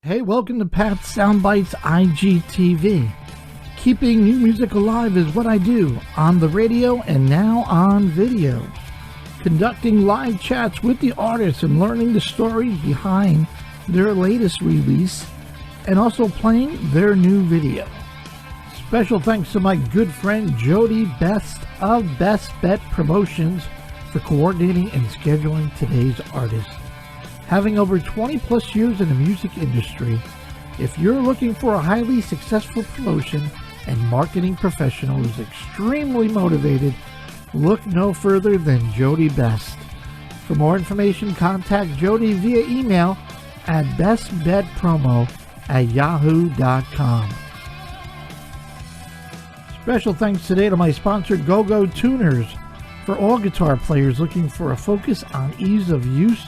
Hey, welcome to Pat's Soundbites IGTV. Keeping new music alive is what I do on the radio and now on video. Conducting live chats with the artists and learning the stories behind their latest release and also playing their new video. Special thanks to my good friend Jody Best of Best Bet Promotions for coordinating and scheduling today's artist. Having over 20 plus years in the music industry, if you're looking for a highly successful promotion and marketing professional who's extremely motivated, look no further than Jody Best. For more information, contact Jody via email at bestbetpromo@yahoo.com. Special thanks today to my sponsor Go-Go Tuners. For all guitar players looking for a focus on ease of use,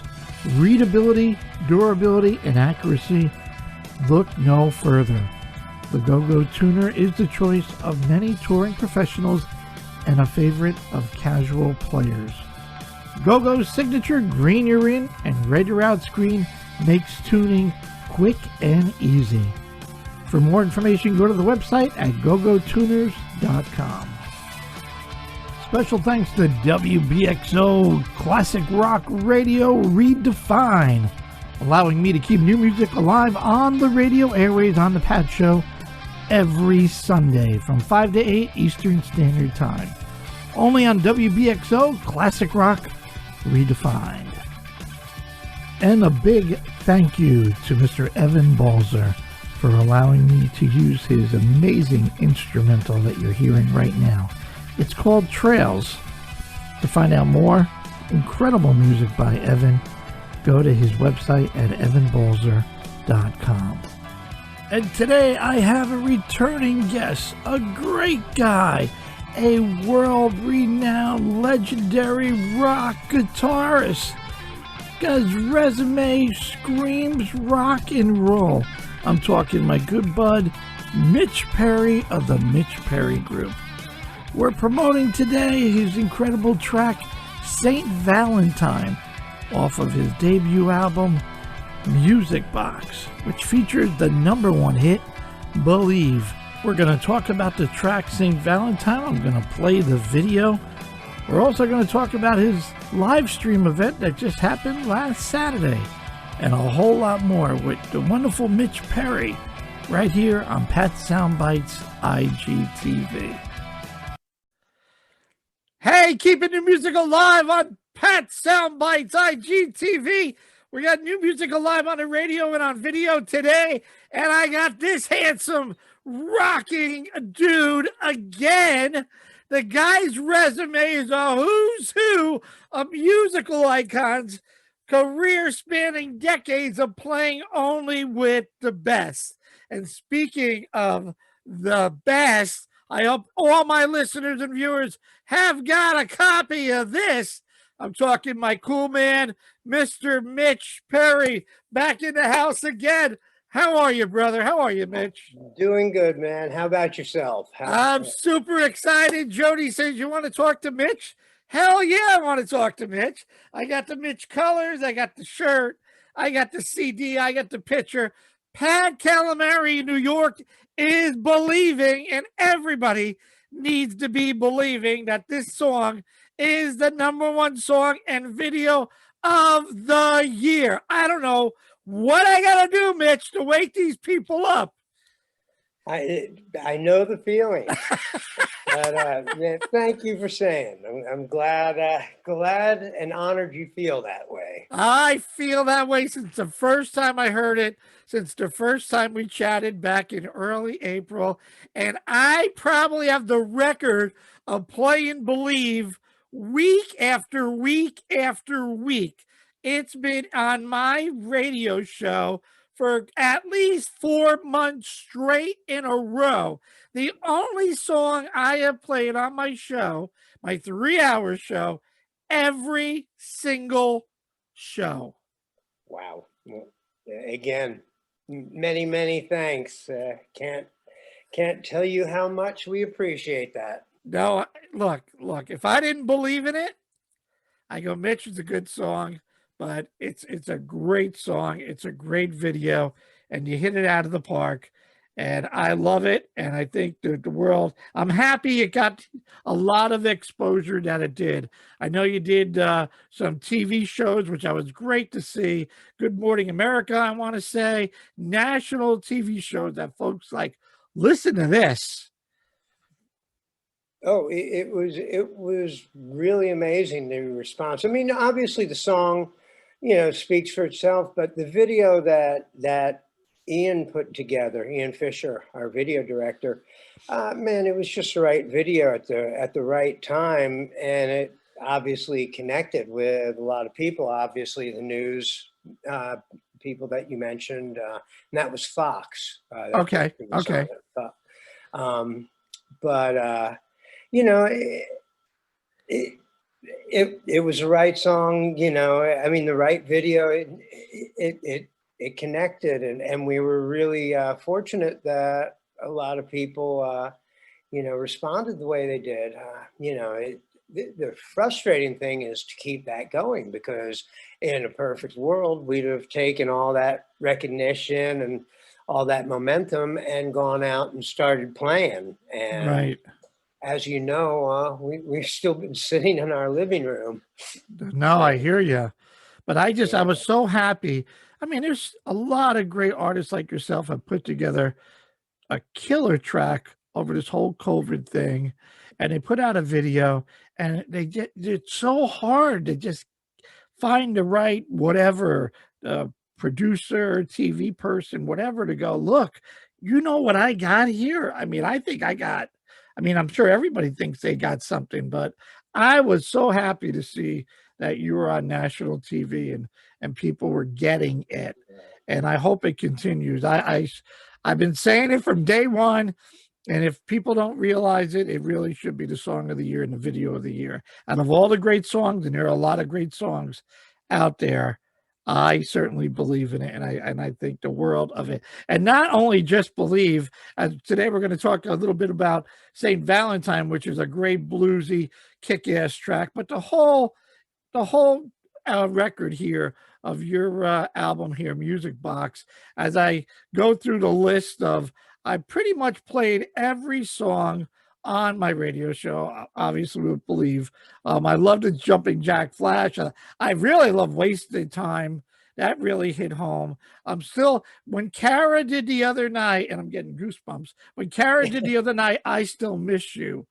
readability, durability, and accuracy, look no further. The Go-Go Tuner is the choice of many touring professionals and a favorite of casual players. Go-Go's signature green you're in and red you're out screen makes tuning quick and easy. For more information, go to the website at gogotuners.com. Special thanks to WBXO Classic Rock Radio Redefine, allowing me to keep new music alive on the radio airways on the Pat Show every Sunday from 5 to 8 Eastern Standard Time. Only on WBXO Classic Rock Redefined. And a big thank you to Mr. Evan Balzer for allowing me to use his amazing instrumental that you're hearing right now. It's called Trails. To find out more incredible music by Evan, go to his website at evanbalzer.com. And today I have a returning guest, a great guy, a world-renowned legendary rock guitarist. His resume screams rock and roll. I'm talking my good bud, Mitch Perry of the Mitch Perry Group. We're promoting today his incredible track, St. Valentine, off of his debut album, Music Box, which features the #1 hit, Believe. We're going to talk about the track St. Valentine. I'm going to play the video. We're also going to talk about his live stream event that just happened last Saturday, and a whole lot more with the wonderful Mitch Perry right here on Pat Soundbites IGTV. Hey, keeping your music alive on Pat Soundbites IGTV. We got new music alive on the radio and on video today, and I got this handsome, rocking dude again. The guy's resume is a who's who of musical icons, career spanning decades of playing only with the best. And speaking of the best, I hope all my listeners and viewers have got a copy of this. I'm talking my cool man, Mr. Mitch Perry, back in the house again. How are you, brother? How are you, Mitch? Doing good, man. How about yourself? I'm super excited. Jody says, you want to talk to Mitch? Hell yeah, I want to talk to Mitch. I got the Mitch colors. I got the shirt. I got the CD. I got the picture. Pat Calamari, New York, is believing, and everybody needs to be believing that this song is the #1 song and video of the year. I don't know what I got to do, Mitch, to wake these people up. I know the feeling. But man, thank you for saying. I'm glad and honored you feel that way. I feel that way since the first time I heard it, since the first time we chatted back in early April. And I probably have the record of playing Believe week after week after week. It's been on my radio show for at least 4 months straight in a row. The only song I have played on my show, my 3-hour show, every single show. Wow. Well, again, many thanks. Can't tell you how much we appreciate that. No, look, if I didn't believe in it, I go, Mitch, it's a good song, but it's a great song. It's a great video. and you hit it out of the park. And I love it. And I think that the world, I'm happy it got a lot of exposure that it did. I know you did some TV shows, which I was great to see. Good Morning America, I want to say, national TV shows that folks like, listen to this. Oh, it was really amazing, the response. I mean, obviously the song, speaks for itself, but the video that Ian put together, Ian Fisher, our video director, man, it was just the right video at the right time, and it obviously connected with a lot of people. Obviously, the news people that you mentioned, and that was Fox. Okay. Okay. But it was the right song, I mean, the right video. It connected, and we were really fortunate that a lot of people responded the way they did. The frustrating thing is to keep that going, because in a perfect world we'd have taken all that recognition and all that momentum and gone out and started playing. And Right. as you know, we've still been sitting in our living room. No, I hear you. But I was so happy. I mean, there's a lot of great artists like yourself have put together a killer track over this whole COVID thing. And they put out a video, and it's so hard to just find the right whatever, producer, TV person, whatever, to go, look, you know what I got here? I mean, I'm sure everybody thinks they got something, but I was so happy to see that you were on national TV and people were getting it. And I hope it continues. I've been saying it from day one. And if people don't realize it, it really should be the song of the year and the video of the year. Out of all the great songs, and there are a lot of great songs out there, I certainly believe in it, and I think the world of it. And not only just believe, today we're going to talk a little bit about St. Valentine, which is a great bluesy, kick-ass track, but the whole record here of your album here, Music Box, as I go through the list of, I pretty much played every song on my radio show, obviously with Believe. I love the Jumping Jack Flash. I really love Wasted Time. That really hit home. When Kara did the other night, and I'm getting goosebumps, when Kara did the other night, I Still Miss You,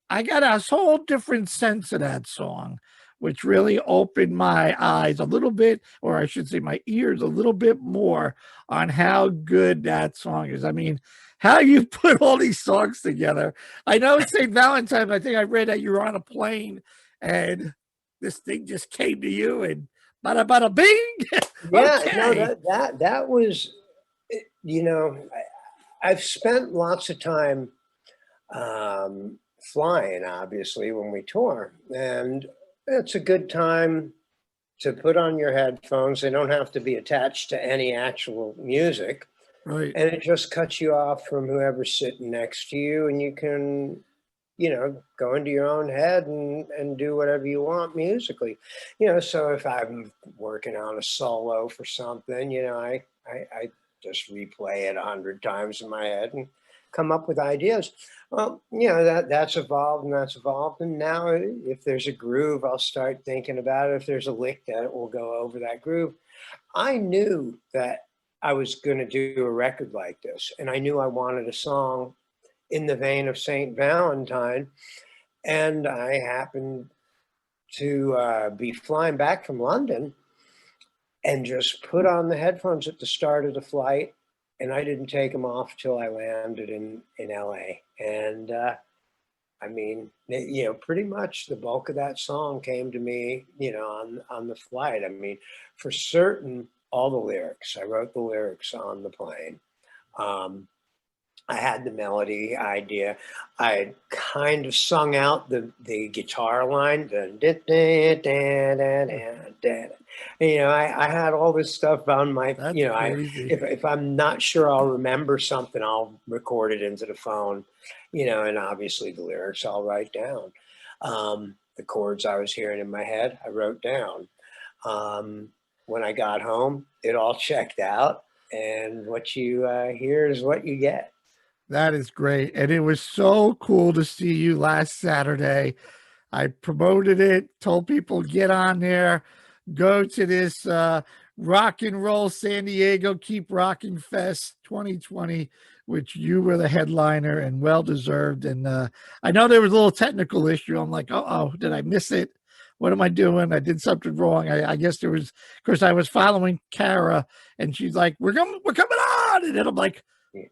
I got a whole different sense of that song, which really opened my eyes a little bit, or I should say my ears a little bit more, on how good that song is. I mean, how you put all these songs together. I know it's St. Valentine. I think I read that you were on a plane and this thing just came to you and bada bada bing. Yeah, Okay. no, that was, I've spent lots of time flying, obviously, when we tour, and it's a good time to put on your headphones. They don't have to be attached to any actual music. Right. And it just cuts you off from whoever's sitting next to you, and you can, go into your own head and do whatever you want musically. So if I'm working on a solo for something, I just replay it 100 times in my head and come up with ideas. Well, that's evolved and that's evolved. And now if there's a groove, I'll start thinking about it. If there's a lick, that will go over that groove. I knew that I was going to do a record like this, and I knew I wanted a song in the vein of St. Valentine. And I happened to be flying back from London and just put on the headphones at the start of the flight, and I didn't take them off till I landed in LA. And I mean, pretty much the bulk of that song came to me, on the flight. I mean, for certain, all the lyrics. I wrote the lyrics on the plane. I had the melody idea. I kind of sung out the guitar line. I had all this stuff on my, That's crazy. if I'm not sure I'll remember something, I'll record it into the phone, and obviously the lyrics I'll write down. The chords I was hearing in my head, I wrote down. When I got home, it all checked out. and what you hear is what you get. That is great. And it was so cool to see you last Saturday. I promoted it, told people get on there, go to this Rock and Roll San Diego Keep Rocking Fest 2020, which you were the headliner and well deserved. And I know there was a little technical issue. I'm like, oh, did I miss it? What am I doing? I did something wrong. I guess there was, of course, I was following Kara, and she's like, we're coming on, and then I'm like,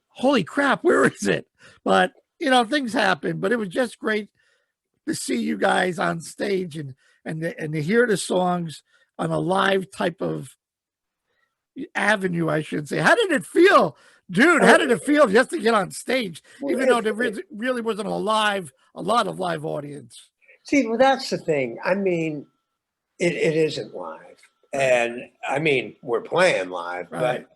holy crap, where is it? But things happen. But it was just great to see you guys on stage and to hear the songs on a live type of avenue, I should say. How did it feel, dude? How did it feel just to get on stage, even though there really wasn't a lot of live audience? See, well, that's the thing. I mean, it isn't live, and I mean, we're playing live, Right.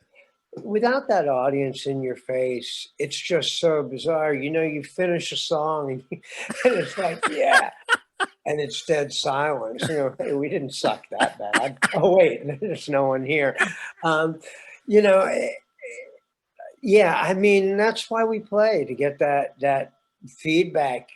but without that audience in your face, it's just so bizarre. You finish a song and it's like, yeah, and it's dead silence. Hey, we didn't suck that bad. Oh wait, there's no one here. You know, yeah, I mean, that's why we play, to get that feedback,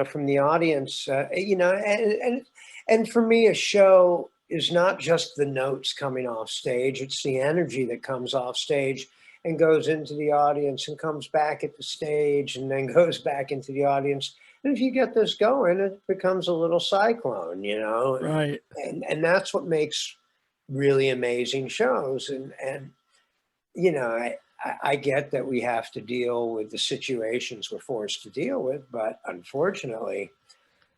from the audience. And for me, a show is not just the notes coming off stage, it's the energy that comes off stage and goes into the audience and comes back at the stage and then goes back into the audience. And if you get this going, it becomes a little cyclone, Right. and that's what makes really amazing shows. And I get that we have to deal with the situations we're forced to deal with, but unfortunately,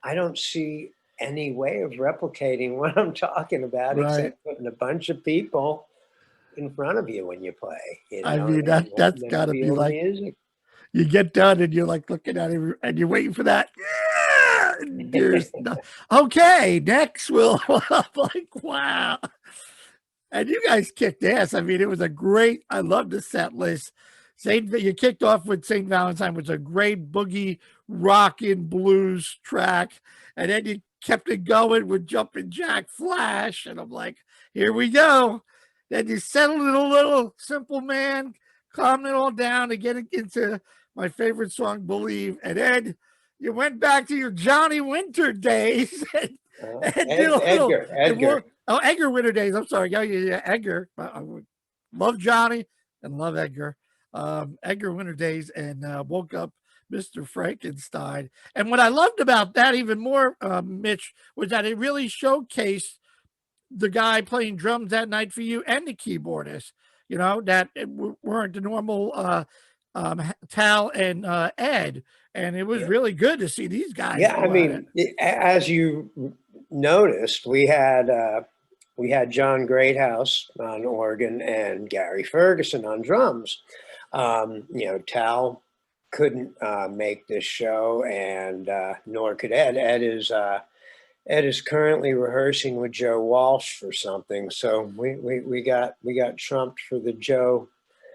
I don't see any way of replicating what I'm talking about, Right. except putting a bunch of people in front of you when you play. I mean, that's got to be like, music. You get done and you're like looking at it and you're waiting for that. Yeah! There's okay, next we'll I'm like, wow. And you guys kicked ass. I mean, it was I love the set list. You kicked off with St. Valentine, which was a great boogie, rockin' blues track. And then you kept it going with Jumpin' Jack Flash. And I'm like, here we go. Then you settled it a little, Simple Man, calmed it all down to get into my favorite song, Believe. And then you went back to your Johnny Winter days. Edgar. Edgar Winter days. I'm sorry. Yeah, Edgar. I love Johnny and love Edgar. Edgar Winter days, and woke up Mr. Frankenstein. And what I loved about that even more, Mitch, was that it really showcased the guy playing drums that night for you and the keyboardist, that weren't the normal Tal and Ed. And it was really good to see these guys. Yeah, I mean, as you noticed, we had John Greathouse on organ and Gary Ferguson on drums. Tal couldn't make this show, and nor could Ed. Ed is currently rehearsing with Joe Walsh for something, so we got trumped for the Joe.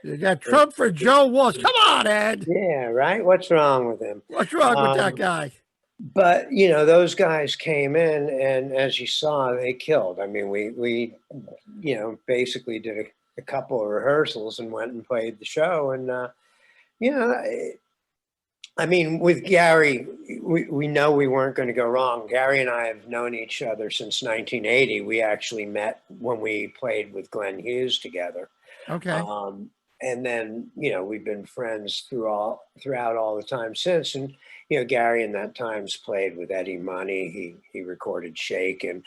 You got Trump for Joe Walsh. Come on, Ed. Yeah, right. What's wrong with him? What's wrong with that guy? But those guys came in, and as you saw, they killed. I mean, we basically did a couple of rehearsals and went and played the show. And I mean, with Gary, we know we weren't going to go wrong. Gary and I have known each other since 1980. We actually met when we played with Glenn Hughes together. Okay. And then, we've been friends throughout all the time since. And, Gary in that times played with Eddie Money. He recorded Shake, and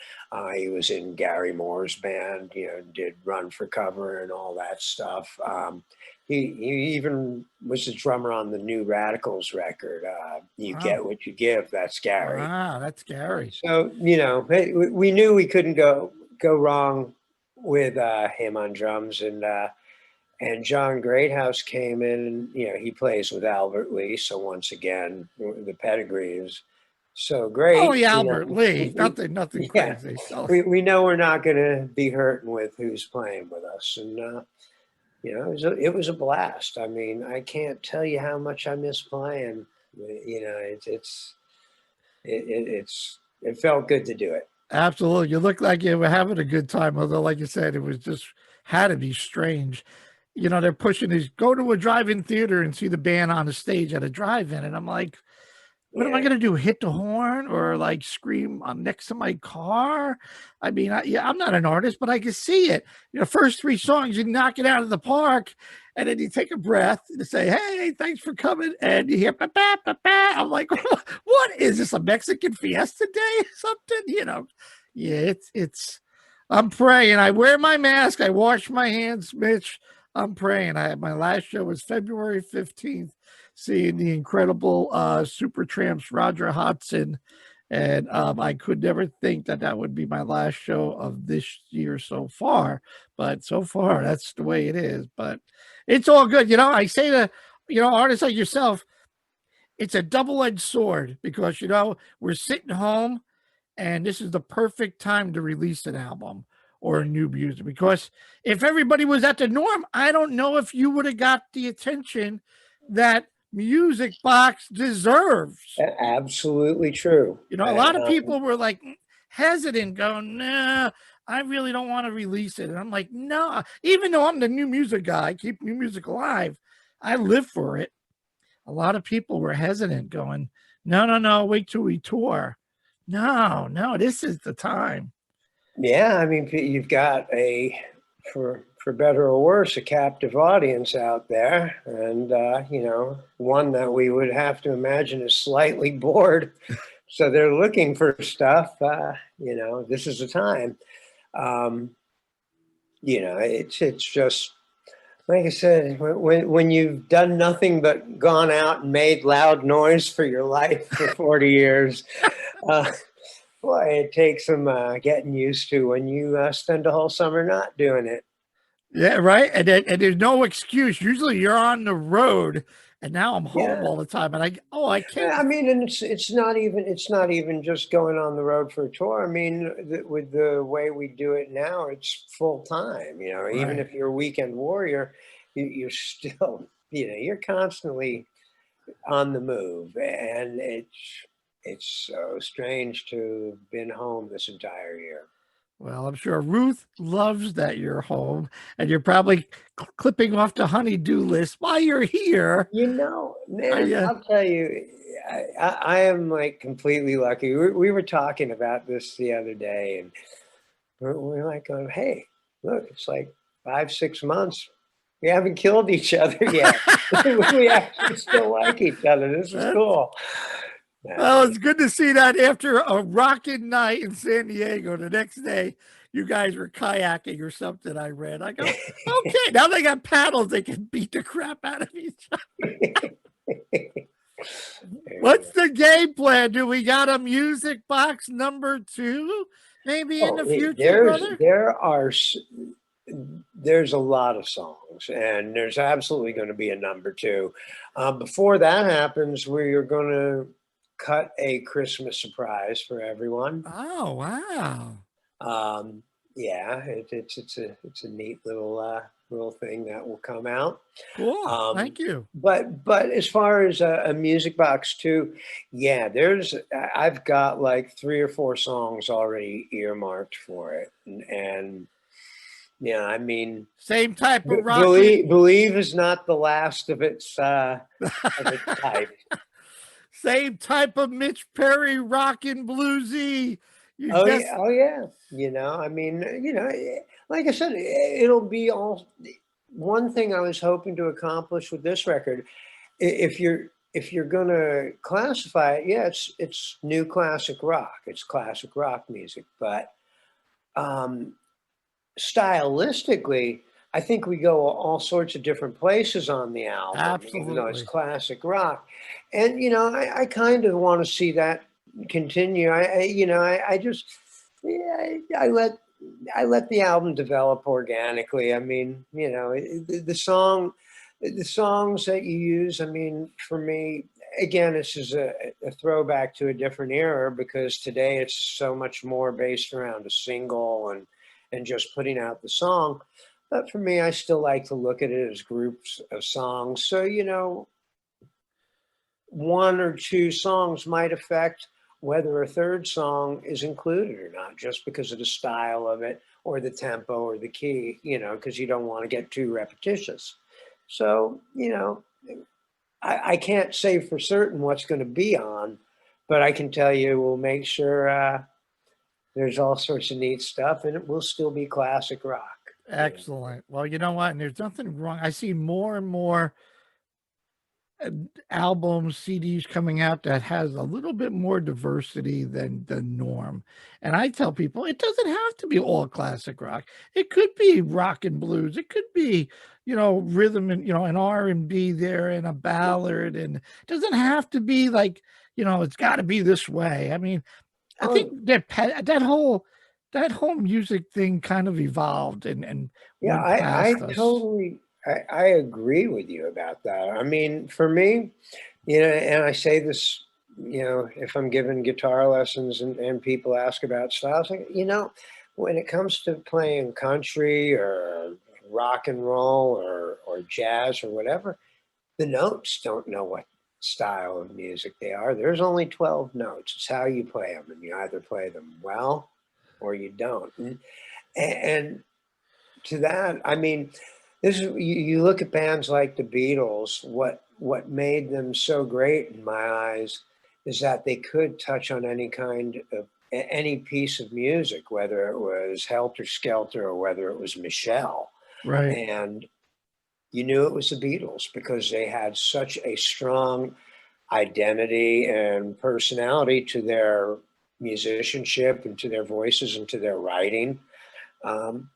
he was in Gary Moore's band, did Run for Cover and all that stuff. He even was the drummer on the New Radicals record. You Get What You Give. That's Gary. Wow, that's Gary. So, we knew we couldn't go wrong with him on drums. And John Greathouse came in, and, he plays with Albert Lee. So once again, the pedigree is so great. Oh, yeah, Albert Lee. Nothing crazy. So. We know we're not going to be hurting with who's playing with us. And, it was a blast. I mean, I can't tell you how much I miss playing. It felt good to do it. Absolutely. You look like you were having a good time. Although, like you said, it was just had to be strange. you know, they're pushing these, go to a drive-in theater and see the band on the stage at a drive-in. And I'm like, what am I Yeah. going to do? Hit the horn or like scream next to my car? I mean, I'm not an artist, but I can see it. You know, first 3 songs, you knock it out of the park, and then you take a breath and say, "Hey, thanks for coming." And you hear, ba, ba, ba, ba. I'm like, what is this? A Mexican fiesta day or something? You know? Yeah, it's. I'm praying. I wear my mask. I wash my hands, Mitch. I'm praying. My last show was February 15th, seeing the incredible Super Tramps Roger Hodgson. And I could never think that that would be my last show of this year so far. But so far, that's the way it is. But it's all good. You know, I say to, you know, artists like yourself, it's a double-edged sword because, you know, we're sitting home and this is the perfect time to release an album or a new music, because if everybody was at the norm, I don't know if you would have got the attention that Music Box deserves. Absolutely true. You know, a lot of people were like hesitant, going, nah, I really don't want to release it. And I'm like, no, even though I'm the new music guy, keep new music alive, I live for it. A lot of people were hesitant, going, no, wait till we tour. No, this is the time. Yeah, I mean, you've got for better or worse, a captive audience out there, and you know, one that we would have to imagine is slightly bored, so they're looking for stuff. You know, this is the time. You know, it's just like I said, when you've done nothing but gone out and made loud noise for your life for 40 years. Boy, it takes some getting used to when you spend a whole summer not doing it. Yeah, right. And there's no excuse. Usually you're on the road, and now I'm home Yeah. all the time. And I can't. I mean, and it's not even just going on the road for a tour. I mean, with the way we do it now, it's full time. You know, even Right. if you're a weekend warrior, you're still, you know, you're constantly on the move, and it's so strange to have been home this entire year. Well, I'm sure Ruth loves that you're home, and you're probably clipping off the honey-do list while you're here. You know, Are man, you? I'll tell you, I am like completely lucky. We were talking about this the other day, and we're like going, hey, look, it's like 5, 6 months. We haven't killed each other yet. We actually still like each other. This is cool. Well, it's good to see that after a rocking night in San Diego, the next day you guys were kayaking or something. I read. I go, okay, now they got paddles. They can beat the crap out of each other. What's the game plan? Do we got a Music Box #2? Maybe in the future, brother? There's a lot of songs, and there's absolutely going to be a #2. Before that happens, we're going to cut a Christmas surprise for everyone. Oh, wow. Yeah, it's a neat little thing that will come out. Cool. Thank you. But as far as a Music Box too, yeah, I've got like 3 or 4 songs already earmarked for it, and yeah, I mean, Same type of believe is not the last of its type. Same type of Mitch Perry rockin' bluesy. Yeah, oh yeah. You know, I mean, you know, like I said, it'll be all. One thing I was hoping to accomplish with this record, if you're gonna classify it, yeah, it's new classic rock. It's classic rock music, but stylistically, I think we go all sorts of different places on the album, even though it's Absolutely. classic rock. And you know, I kind of want to see that continue. You know, I just, yeah, I let the album develop organically. I mean, you know, the songs that you use. I mean, for me, again, this is a throwback to a different era, because today it's so much more based around a single and just putting out the song. But for me, I still like to look at it as groups of songs. So, you know, 1 or 2 songs might affect whether a third song is included or not, just because of the style of it, or the tempo or the key, you know, because you don't want to get too repetitious. So, you know, I can't say for certain what's going to be on, but I can tell you we'll make sure there's all sorts of neat stuff, and it will still be classic rock. Excellent. Well, you know what? And there's nothing wrong. I see more and more albums, CDs coming out that has a little bit more diversity than the norm. And I tell people it doesn't have to be all classic rock. It could be rock and blues. It could be, you know, rhythm and, you know, an R&B there and a ballad. And it doesn't have to be like, you know, it's got to be this way. I mean, I think that whole music thing kind of evolved and Yeah, went past us. I agree with you about that. I mean, for me, you know, and I say this, you know, if I'm giving guitar lessons and people ask about styles, like, you know, when it comes to playing country or rock and roll or jazz or whatever, the notes don't know what style of music they are. There's only 12 notes. It's how you play them, and you either play them well or you don't. And to that, I mean, this is you look at bands like the Beatles. What made them so great in my eyes is that they could touch on any kind of any piece of music, whether it was Helter Skelter or whether it was Michelle, Right. and you knew it was the Beatles because they had such a strong identity and personality to their musicianship and to their voices and to their writing. Um,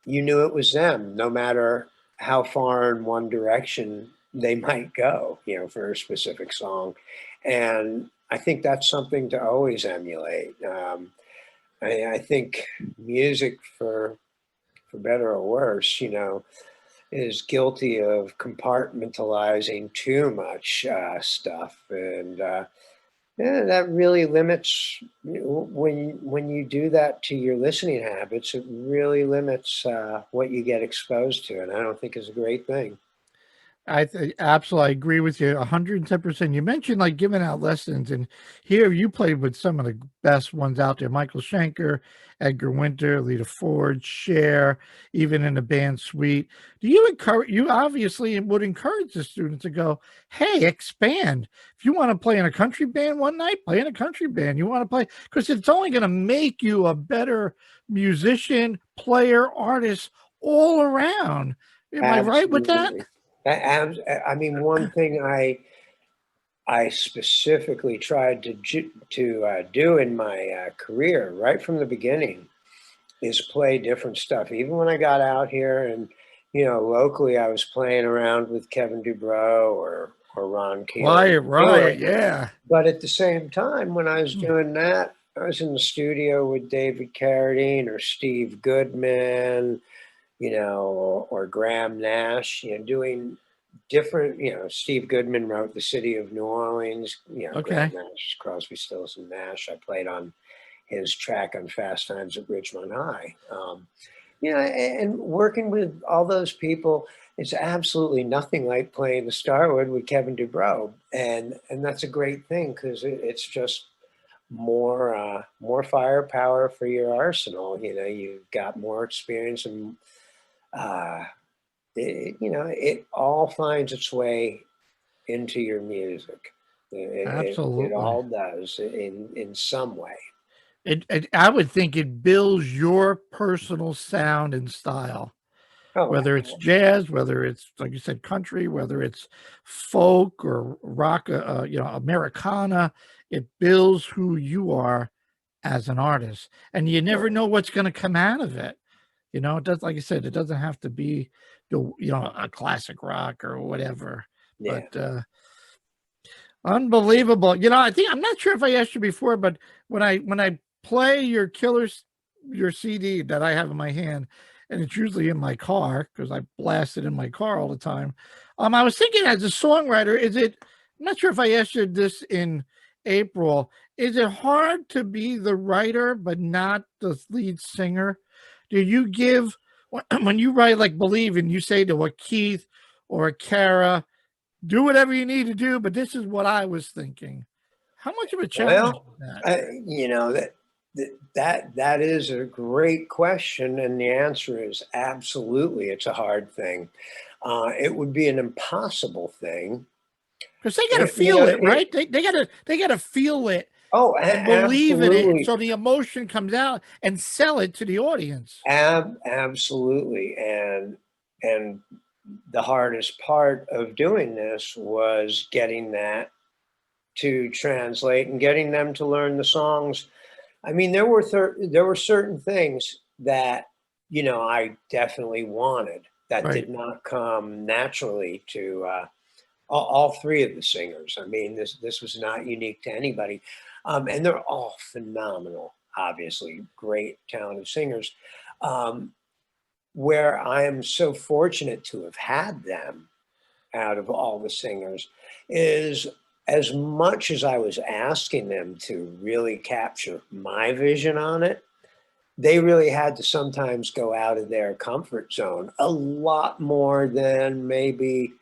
you knew it was them, no matter how far in one direction they might go, you know, for a specific song. And I think that's something to always emulate. I think music, for better or worse, you know, is guilty of compartmentalizing too much stuff, and yeah, that really limits when you do that to your listening habits. It really limits what you get exposed to, and I don't think is a great thing. Absolutely, I agree with you 110%. You mentioned like giving out lessons, and here you played with some of the best ones out there: Michael Schenker, Edgar Winter, Lita Ford, Cher, even in the band Sweet. Do you encourage? You obviously would encourage the students to go, "Hey, expand. If you want to play in a country band one night, play in a country band. You want to play because it's only going to make you a better musician, player, artist all around." Am I right with that? Absolutely. I mean, one thing I specifically tried to do in my career right from the beginning is play different stuff. Even when I got out here and, you know, locally, I was playing around with Kevin Dubrow or Ron Keel. Riot, yeah. But at the same time, when I was doing that, I was in the studio with David Carradine or Steve Goodman, you know, or Graham Nash, you know, doing different, you know, Steve Goodman wrote The City of New Orleans, you know, Graham Okay. Nash is Crosby, Stills and Nash. I played on his track on Fast Times at Ridgemont High. You know, and working with all those people, it's absolutely nothing like playing the Starwood with Kevin Dubrow, and that's a great thing because it's just more firepower for your arsenal. You know, you've got more experience and uh, you know, it all finds its way into your music. It Absolutely. all does in some way. I would think it builds your personal sound and style, Oh, whether it's jazz, whether it's, like you said, country, whether it's folk or rock, you know, Americana. It builds who you are as an artist, and you never know what's going to come out of it. You know, it does, like you said, it doesn't have to be you know, a classic rock or whatever, but yeah. unbelievable. You know, I think I'm not sure if I asked you before, but when I play your CD that I have in my hand, and it's usually in my car because I blast it in my car all the time. I was thinking as a songwriter, I'm not sure if I asked you this in April. Is it hard to be the writer but not the lead singer? Do you give when you write like Believe and you say to a Keith or a Kara, do whatever you need to do, but this is what I was thinking. How much of a challenge Well, is that? you know that. That is a great question, and the answer is absolutely. It's a hard thing. It would be an impossible thing. Because they got to feel it, right? They got to feel it Oh, and believe in it, absolutely. so the emotion comes out and sell it to the audience. Absolutely. And the hardest part of doing this was getting that to translate and getting them to learn the songs. I mean, there were certain things that, I definitely wanted that Right. did not come naturally to all three of the singers. I mean, this was not unique to anybody, and they're all phenomenal. Obviously, great, talented singers. Um, where I am so fortunate to have had them out of all the singers is, as much as I was asking them to really capture my vision on it, they really had to sometimes go out of their comfort zone a lot more than maybe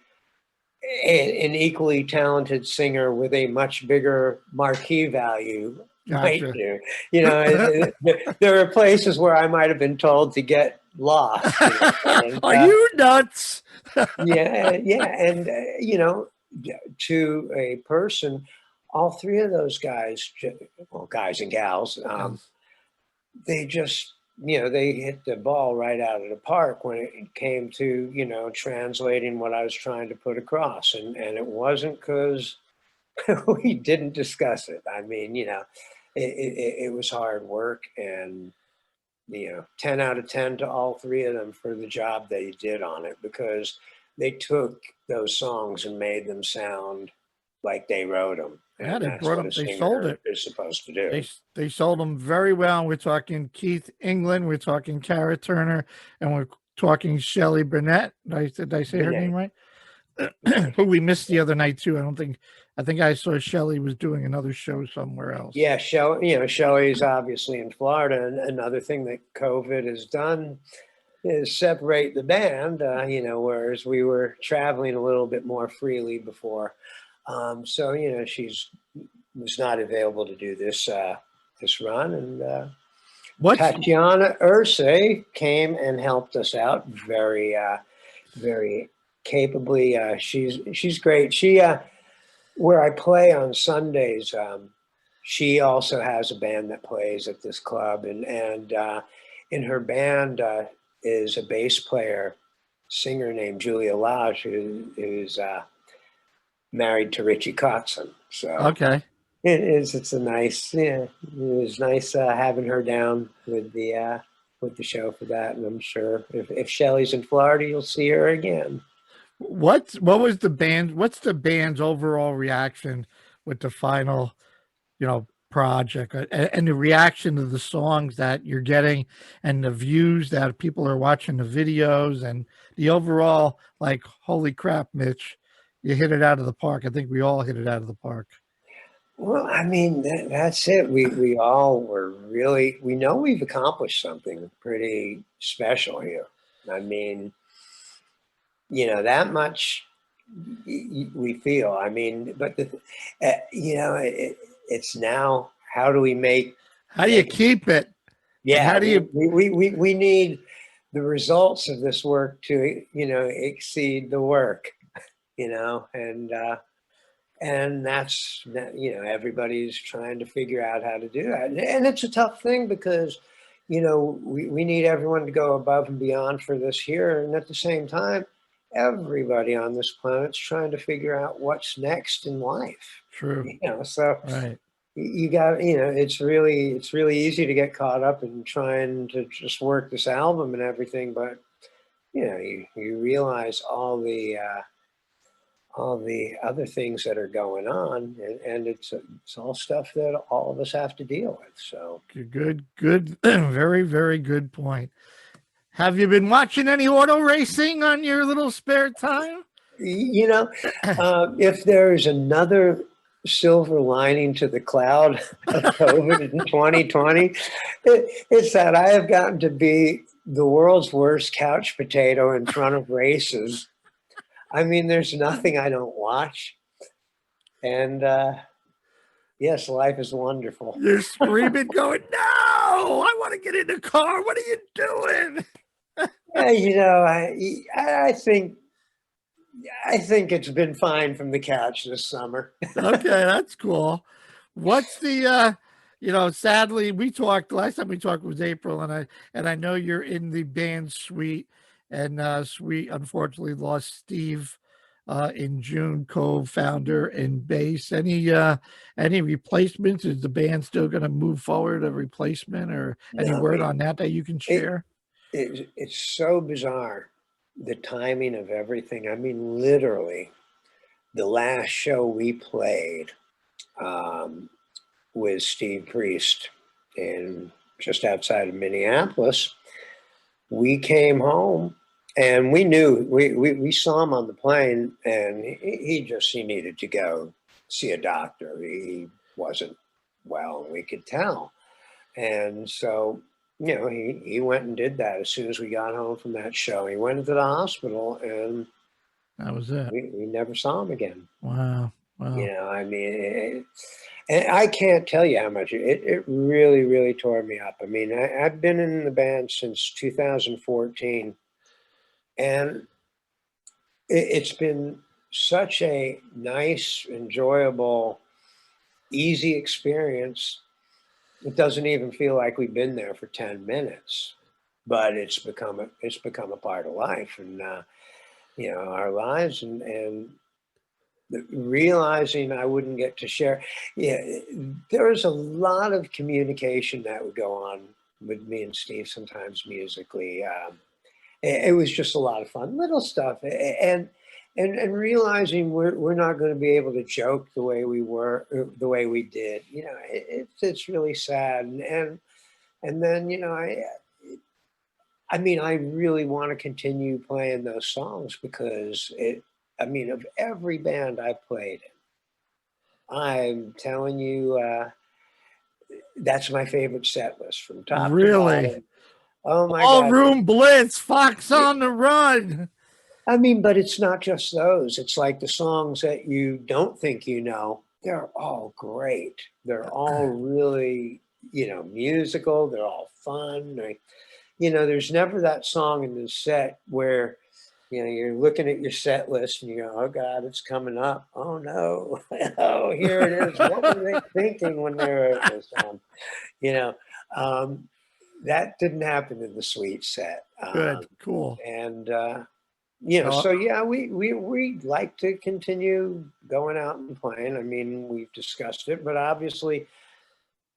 an equally talented singer with a much bigger marquee value might Gotcha. do. There are places where I might have been told to get lost. And, Are you nuts? yeah, and to a person, all three of those guys, well, guys and gals, Yes. they just, they hit the ball right out of the park when it came to, translating what I was trying to put across. And it wasn't because we didn't discuss it. I mean, it was hard work, and, 10 out of 10 to all three of them for the job they did on it, because they took those songs and made them sound like they wrote them. Yeah, And they that's brought what them. a They sold singer it. is supposed to do. They sold them very well. We're talking Keith England. We're talking Cara Turner, and we're talking Shelley Burnett. Did I say her name Renee. right? Renee. Who we missed the other night too. I think I saw Shelley was doing another show somewhere else. Yeah, Shelley's obviously in Florida. And another thing that COVID has done is separate the band, whereas we were traveling a little bit more freely before. So, she's was not available to do this run. And What's Tatiana Ursay came and helped us out very, very capably. She's great. She where I play on Sundays. She also has a band that plays at this club, and in her band is a bass player, singer named Julia Lodge, who's married to Richie Kotzen. So okay? it's a nice, yeah, it was nice having her down with the show for that. And I'm sure if Shelley's in Florida, you'll see her again. What was the band? What's the band's overall reaction with the final, project, and the reaction to the songs that you're getting, and the views that people are watching the videos, and the overall, like, holy crap, Mitch, you hit it out of the park. I think we all hit it out of the park. Well, I mean, that's it. We all were really, we know we've accomplished something pretty special here. I mean, that much we feel. I mean, but it's now, how do we How do you make keep it? And yeah, how do you we need the results of this work to, exceed the work, and that's, everybody's trying to figure out how to do that. And it's a tough thing because, we need everyone to go above and beyond for this here. And at the same time, everybody on this planet's trying to figure out what's next in life. true? So Right. you got, it's really easy to get caught up in trying to just work this album and everything. But, you realize all the other things that are going on, and it's all stuff that all of us have to deal with. So Good, very, very good point. Have you been watching any auto racing on your little spare time? if there's another silver lining to the cloud of COVID in 2020, it's that I have gotten to be the world's worst couch potato in front of races. I mean, there's nothing I don't watch. And Yes, life is wonderful. You're screaming, going, "No! I want to get in the car. What are you doing?" Yeah, I think it's been fine from the couch this summer. Okay, that's cool. What's the sadly we talked last time we talked was April, and I know you're in the band Sweet, and Sweet unfortunately lost Steve in June, co-founder and bass. Any replacements? Is the band still going to move forward a replacement, or any No, word on that you can it, share? it's so bizarre, the timing of everything. I mean, literally, the last show we played with Steve Priest in just outside of Minneapolis, we came home and we knew we saw him on the plane, and he needed to go see a doctor. He wasn't well, we could tell. And so, he went and did that as soon as we got home from that show. He went into the hospital, and That was it. we never saw him again. Wow. Wow. I mean, and I can't tell you how much it really, really tore me up. I mean, I've been in the band since 2014, and it's been such a nice, enjoyable, easy experience. It doesn't even feel like we've been there for 10 minutes, but it's become a part of life, and our lives, and realizing I wouldn't get to share. Yeah, there was a lot of communication that would go on with me and Steve sometimes musically. It was just a lot of fun, little stuff, and realizing we're not going to be able to joke the way we were, the way we did. It's really sad, and then I mean, I really want to continue playing those songs because I mean, of every band I played in, I'm telling you, that's my favorite set list from top to Really? bottom. Oh my God. Ballroom Blitz, Fox on the Run. I mean, but it's not just those. It's like the songs that you don't think they're all great. They're all really, musical. They're all fun. There's never that song in the set where, you're looking at your set list and you go, oh God, it's coming up. Oh no. Oh, here it is. What were they thinking when they wrote this song? You know, um, that didn't happen in the Sweet set. Good, cool. And, Well, so yeah, we like to continue going out and playing. I mean, we've discussed it, but obviously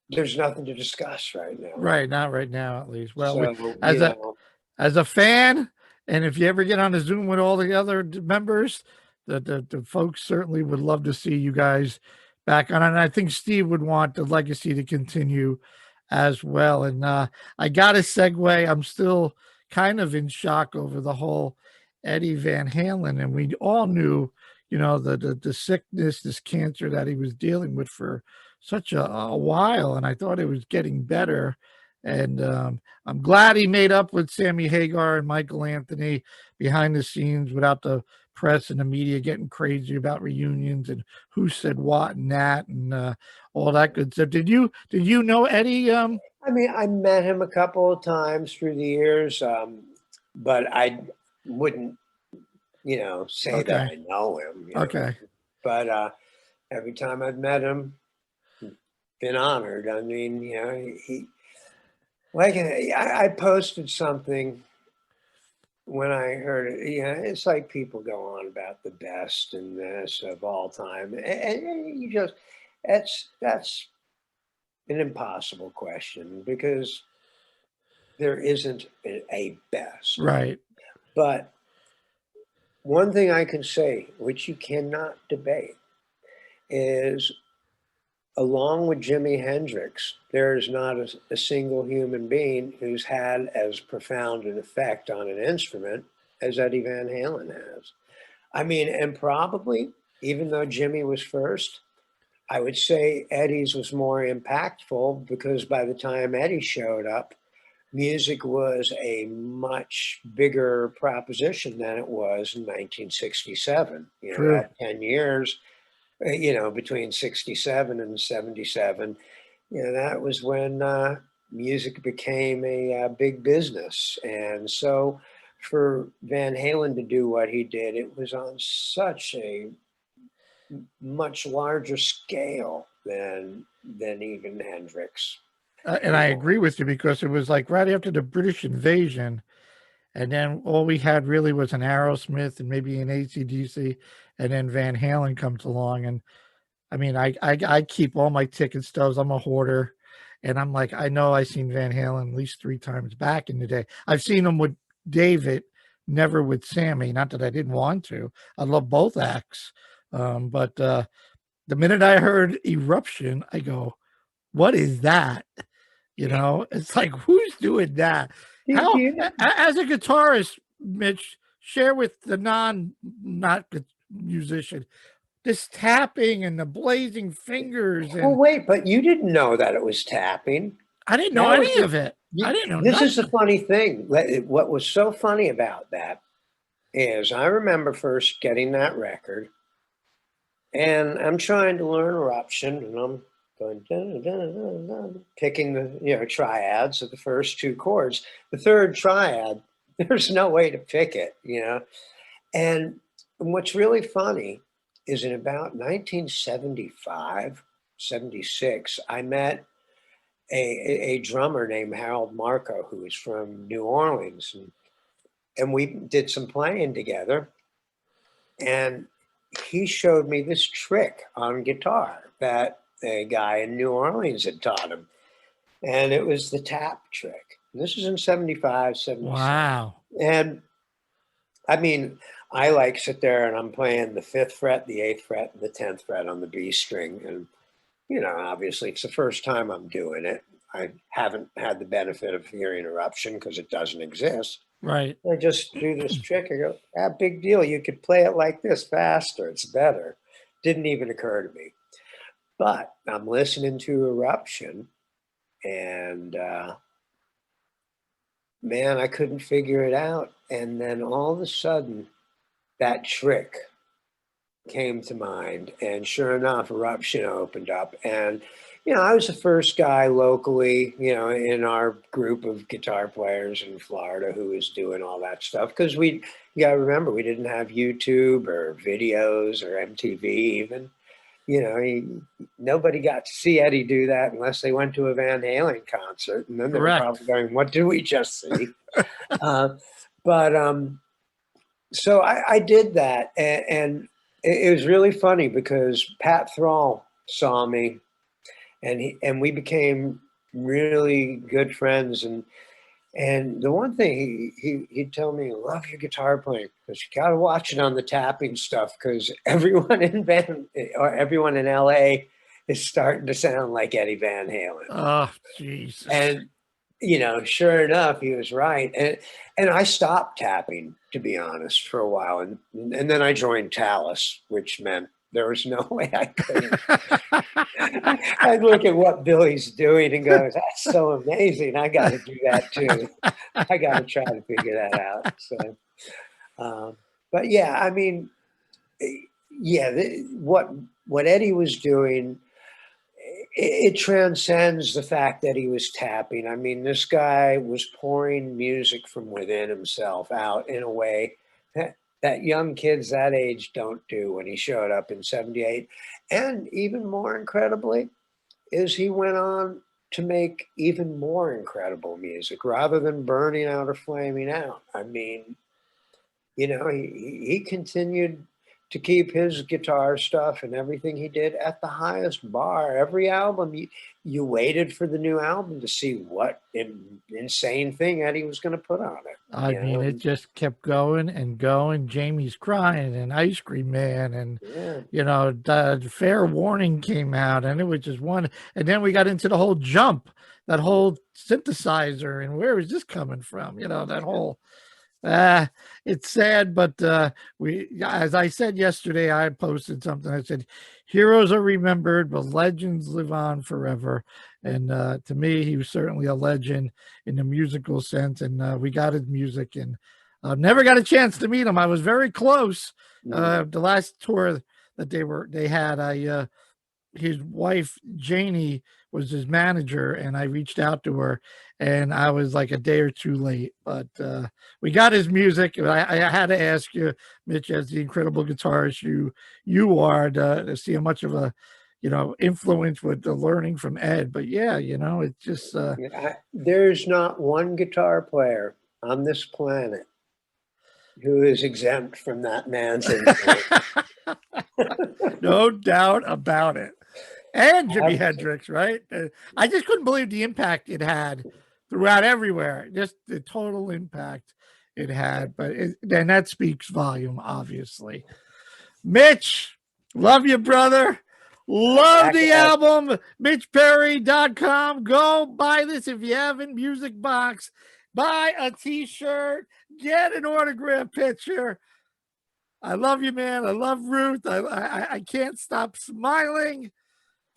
there's nothing to discuss right now. right, not right now at least. Well, So, as a fan, and if you ever get on a Zoom with all the other members, the folks certainly would love to see you guys back on. And I think Steve would want the legacy to continue as well. And I got a segue. I'm still kind of in shock over the whole Eddie Van Halen, and we all knew, the sickness, this cancer that he was dealing with for such a while, and I thought it was getting better. And I'm glad he made up with Sammy Hagar and Michael Anthony behind the scenes without the press and the media getting crazy about reunions and who said what and that and all that good stuff. Did you know Eddie? I mean, I met him a couple of times through the years, but I wouldn't, say that I know him. Okay. But every time I've met him, been honored. I mean, he like I posted something when I heard it. It's like people go on about the best and this of all time, and you just that's an impossible question because there isn't a best. Right. But one thing I can say, which you cannot debate, is along with Jimi Hendrix, there is not a single human being who's had as profound an effect on an instrument as Eddie Van Halen has. I mean, and probably, even though Jimmy was first, I would say Eddie's was more impactful because by the time Eddie showed up, music was a much bigger proposition than it was in 1967. True. That 10 years, you know, between 67 and 77, you know, that was when music became a big business. And so for Van Halen to do what he did, it was on such a much larger scale than even Hendrix. And I agree with you, because it was like right after the British invasion, and then all we had really was an Aerosmith and maybe an AC/DC, and then Van Halen comes along. And I mean, I keep all my ticket stubs. I'm a hoarder, and I'm like, I know I seen Van Halen at least 3 times back in the day. I've seen him with David, never with Sammy. Not that I didn't want to. I love both acts, but the minute I heard Eruption, I go, "What is that?" You know, it's like, who's doing that? Do How, you, as a guitarist, Mitch, share with the not musician this tapping and the blazing fingers, well, and wait, but you didn't know that it was tapping. I didn't know That was any of it. I didn't know this is the nothing. funny thing. What was so funny about that is I remember first getting that record, and I'm trying to learn Eruption, and I'm going dun, dun, dun, dun, picking the, you know, triads of the first 2 chords. The third triad, there's no way to pick it, you know. And what's really funny is in about 1975, 76, I met a drummer named Harold Marco, who is from New Orleans. And we did some playing together. And he showed me this trick on guitar that a guy in New Orleans had taught him. And it was the tap trick. This is in 75, 76. Wow. And I mean, I like sit there and I'm playing the 5th fret, the 8th fret, and the 10th fret on the B string. And, you know, obviously it's the first time I'm doing it. I haven't had the benefit of hearing Eruption because it doesn't exist. Right. I just do this trick. I go, ah, big deal. You could play it like this faster. It's better. Didn't even occur to me. But I'm listening to Eruption, and man, I couldn't figure it out. And then all of a sudden, that trick came to mind. And sure enough, Eruption opened up. And, you know, I was the first guy locally, you know, in our group of guitar players in Florida who was doing all that stuff. Because you got to remember, we didn't have YouTube or videos or MTV even. You know, nobody got to see Eddie do that unless they went to a Van Halen concert. And then they were probably going, what did we just see? So I did that. And it was really funny because Pat Thrall saw me, and we became really good friends. And the one thing he'd tell me, love your guitar playing because you got to watch it on the tapping stuff because everyone in LA is starting to sound like Eddie Van Halen. Oh, Jesus. And, you know, sure enough, he was right. And I stopped tapping, to be honest, for a while. And then I joined Talus, which meant there was no way I could. I'd look at what Billy's doing and go, that's so amazing. I got to do that too. I got to try to figure that out. So, but yeah, I mean, yeah, what Eddie was doing, it transcends the fact that he was tapping. I mean, this guy was pouring music from within himself out in a way that young kids that age don't do when he showed up in 78. And even more incredibly is he went on to make even more incredible music rather than burning out or flaming out. I mean, you know, he continued to keep his guitar stuff and everything he did at the highest bar. Every album, you waited for the new album to see what insane thing Eddie was going to put on it. I mean, it just kept going and going. Jamie's Crying and Ice Cream Man, and you know, the Fair Warning came out, and it was just one. And then we got into the whole Jump, that whole synthesizer, and where is this coming from? You know, that whole. It's sad, but as I said yesterday, I posted something. I said, heroes are remembered, but legends live on forever. And to me, he was certainly a legend in the musical sense. And we got his music, and never got a chance to meet him. I was very close. The last tour that they had. His wife Janie was his manager, and I reached out to her, and I was like a day or two late, but we got his music. I had to ask you, Mitch, as the incredible guitarist you are, to see how much of a influence with the learning from Ed. But yeah, it's just there's not one guitar player on this planet who is exempt from that man's influence. No doubt about it. And Jimi Hendrix, right? I just couldn't believe the impact it had throughout everywhere. Just the total impact it had. But then that speaks volume, obviously. Mitch, love you, brother. Love the album. MitchPerry.com. Go buy this if you haven't. Music Box. Buy a t-shirt. Get an autograph picture. I love you, man. I love Ruth. I can't stop smiling.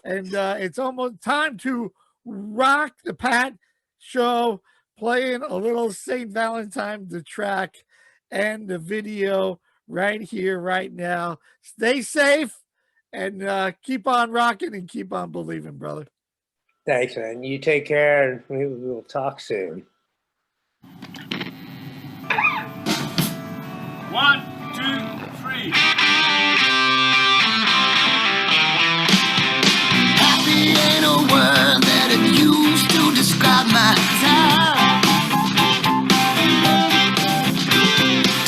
And it's almost time to rock the Pat Show, playing a little St. Valentine, the track and the video right here, right now. Stay safe and keep on rocking and keep on believing, brother. Thanks, man. You take care, and we will talk soon. 1, 2, 3. Ain't a word that it used to describe my time.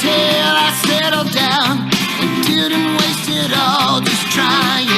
Till I settled down and didn't waste it all just trying.